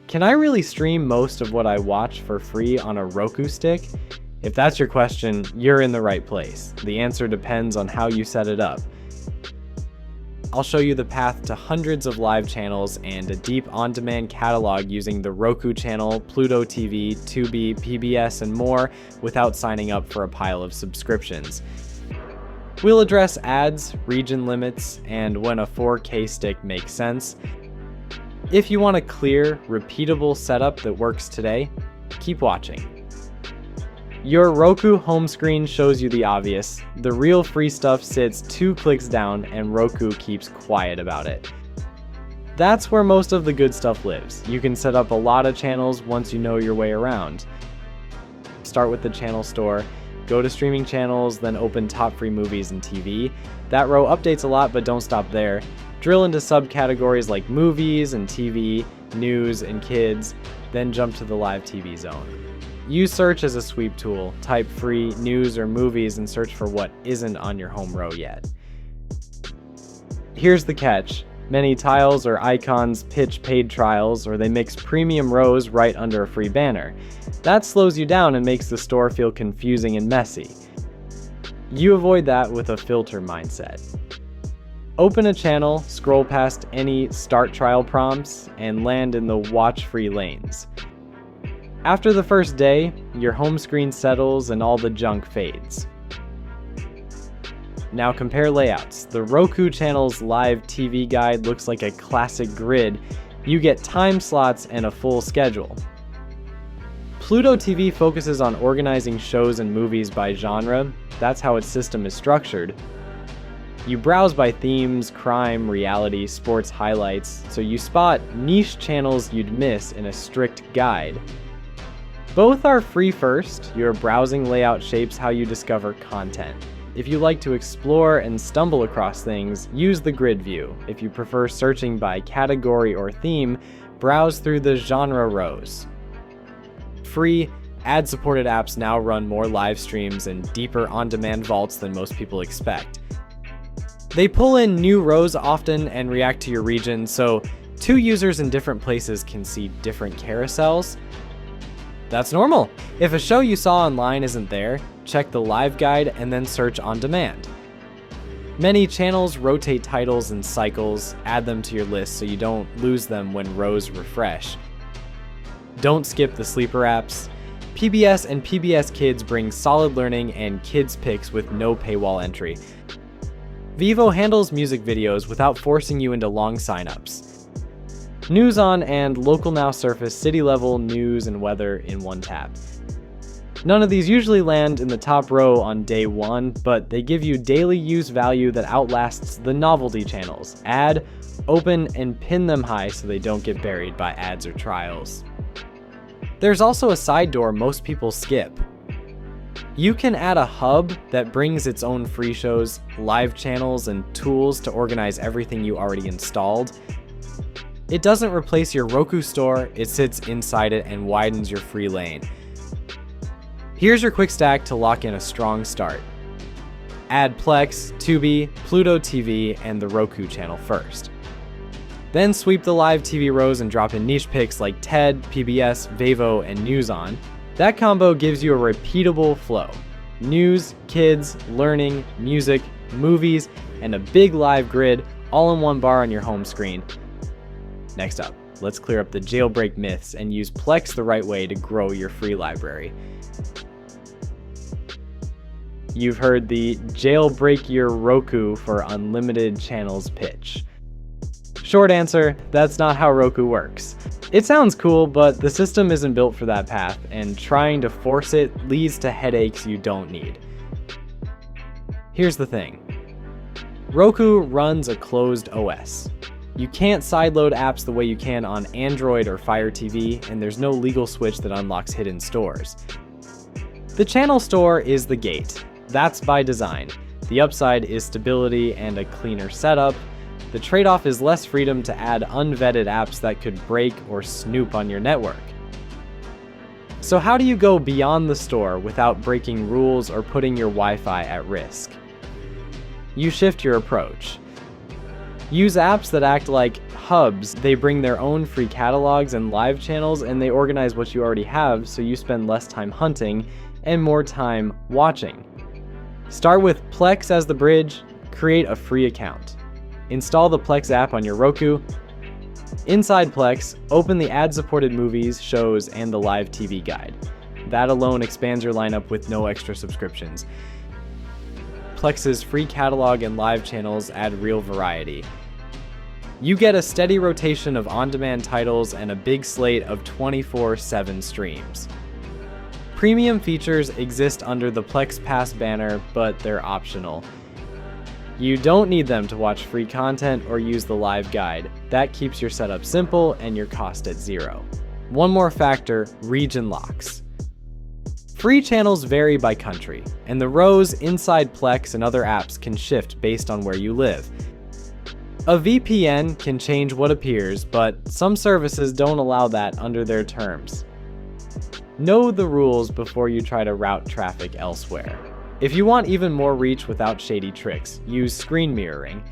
Can I really stream most of what I watch for free on a Roku Stick? If that's your question, you're in the right place. The answer depends on how you set it up. I'll show you the path to hundreds of live channels and a deep on-demand catalog using the Roku Channel, Pluto TV, Tubi, PBS, and more without signing up for a pile of subscriptions. We'll address ads, region limits, and when a 4K stick makes sense. If you want a clear, repeatable setup that works today, keep watching. Your Roku home screen shows you the obvious. The real free stuff sits 2 clicks down and Roku keeps quiet about it. That's where most of the good stuff lives. You can set up a lot of channels once you know your way around. Start with the channel store, go to streaming channels, then open top free movies and TV. That row updates a lot, but don't stop there. Drill into subcategories like movies and TV, news, and kids, then jump to the live TV zone. Use search as a sweep tool. Type free news or movies and search for what isn't on your home row yet. Here's the catch. Many tiles or icons pitch paid trials, or they mix premium rows right under a free banner. That slows you down and makes the store feel confusing and messy. You avoid that with a filter mindset. Open a channel, scroll past any start trial prompts, and land in the watch free lanes. After the first day, your home screen settles and all the junk fades. Now compare layouts. The Roku Channel's live TV guide looks like a classic grid. You get time slots and a full schedule. Pluto TV focuses on organizing shows and movies by genre. That's how its system is structured. You browse by themes, crime, reality, sports highlights, so you spot niche channels you'd miss in a strict guide. Both are free first. Your browsing layout shapes how you discover content. If you like to explore and stumble across things, use the grid view. If you prefer searching by category or theme, browse through the genre rows. Free, ad-supported apps now run more live streams and deeper on-demand vaults than most people expect. They pull in new rows often and react to your region, so 2 users in different places can see different carousels. That's normal. If a show you saw online isn't there, check the live guide and then search on demand. Many channels rotate titles in cycles. Add them to your list so you don't lose them when rows refresh. Don't skip the sleeper apps. PBS and PBS Kids bring solid learning and kids picks with no paywall entry. Vevo handles music videos without forcing you into long signups. NewsON and Local Now surface city-level news and weather in one tab. None of these usually land in the top row on day 1, but they give you daily use value that outlasts the novelty channels. Add, open, and pin them high so they don't get buried by ads or trials. There's also a side door most people skip. You can add a hub that brings its own free shows, live channels, and tools to organize everything you already installed. It doesn't replace your Roku store, it sits inside it and widens your free lane. Here's your quick stack to lock in a strong start. Add Plex, Tubi, Pluto TV, and the Roku Channel first. Then sweep the live TV rows and drop in niche picks like TED, PBS, Vevo, and NewsON. That combo gives you a repeatable flow. News, kids, learning, music, movies, and a big live grid all in one bar on your home screen. Next up, let's clear up the jailbreak myths and use Plex the right way to grow your free library. You've heard the jailbreak your Roku for unlimited channels pitch. Short answer, that's not how Roku works. It sounds cool, but the system isn't built for that path, and trying to force it leads to headaches you don't need. Here's the thing. Roku runs a closed OS. You can't sideload apps the way you can on Android or Fire TV, and there's no legal switch that unlocks hidden stores. The channel store is the gate. That's by design. The upside is stability and a cleaner setup. The trade-off is less freedom to add unvetted apps that could break or snoop on your network. So how do you go beyond the store without breaking rules or putting your Wi-Fi at risk? You shift your approach. Use apps that act like hubs. They bring their own free catalogs and live channels, and they organize what you already have so you spend less time hunting and more time watching. Start with Plex as the bridge, create a free account. Install the Plex app on your Roku. Inside Plex, open the ad-supported movies, shows, and the live TV guide. That alone expands your lineup with no extra subscriptions. Plex's free catalog and live channels add real variety. You get a steady rotation of on-demand titles and a big slate of 24/7 streams. Premium features exist under the Plex Pass banner, but they're optional. You don't need them to watch free content or use the live guide. That keeps your setup simple and your cost at zero. One more factor, region locks. Free channels vary by country, and the rows inside Plex and other apps can shift based on where you live. A VPN can change what appears, but some services don't allow that under their terms. Know the rules before you try to route traffic elsewhere. If you want even more reach without shady tricks, use screen mirroring.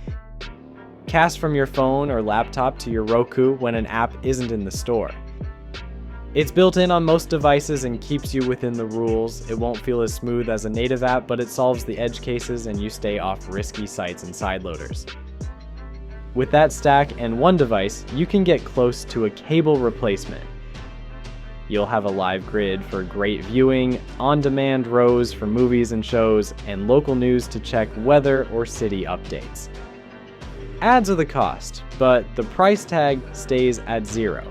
Cast from your phone or laptop to your Roku when an app isn't in the store. It's built in on most devices and keeps you within the rules. It won't feel as smooth as a native app, but it solves the edge cases and you stay off risky sites and sideloaders. With that stack and one device, you can get close to a cable replacement. You'll have a live grid for great viewing, on-demand rows for movies and shows, and local news to check weather or city updates. Ads are the cost, but the price tag stays at zero.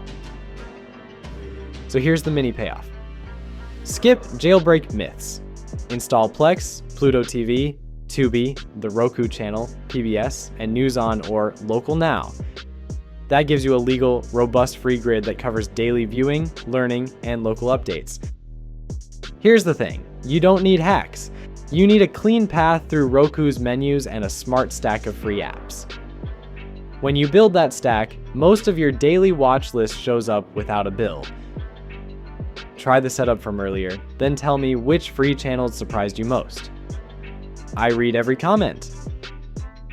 So here's the mini payoff. Skip jailbreak myths. Install Plex, Pluto TV, Tubi, the Roku Channel, PBS, and NewsON or Local Now. That gives you a legal, robust free grid that covers daily viewing, learning, and local updates. Here's the thing, you don't need hacks. You need a clean path through Roku's menus and a smart stack of free apps. When you build that stack, most of your daily watch list shows up without a bill. Try the setup from earlier, then tell me which free channels surprised you most. I read every comment.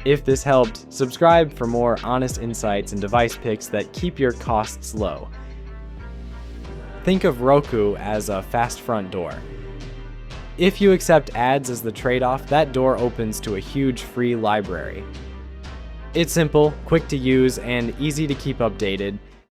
If this helped, subscribe for more honest insights and device picks that keep your costs low. Think of Roku as a fast front door. If you accept ads as the trade-off, that door opens to a huge free library. It's simple, quick to use, and easy to keep updated.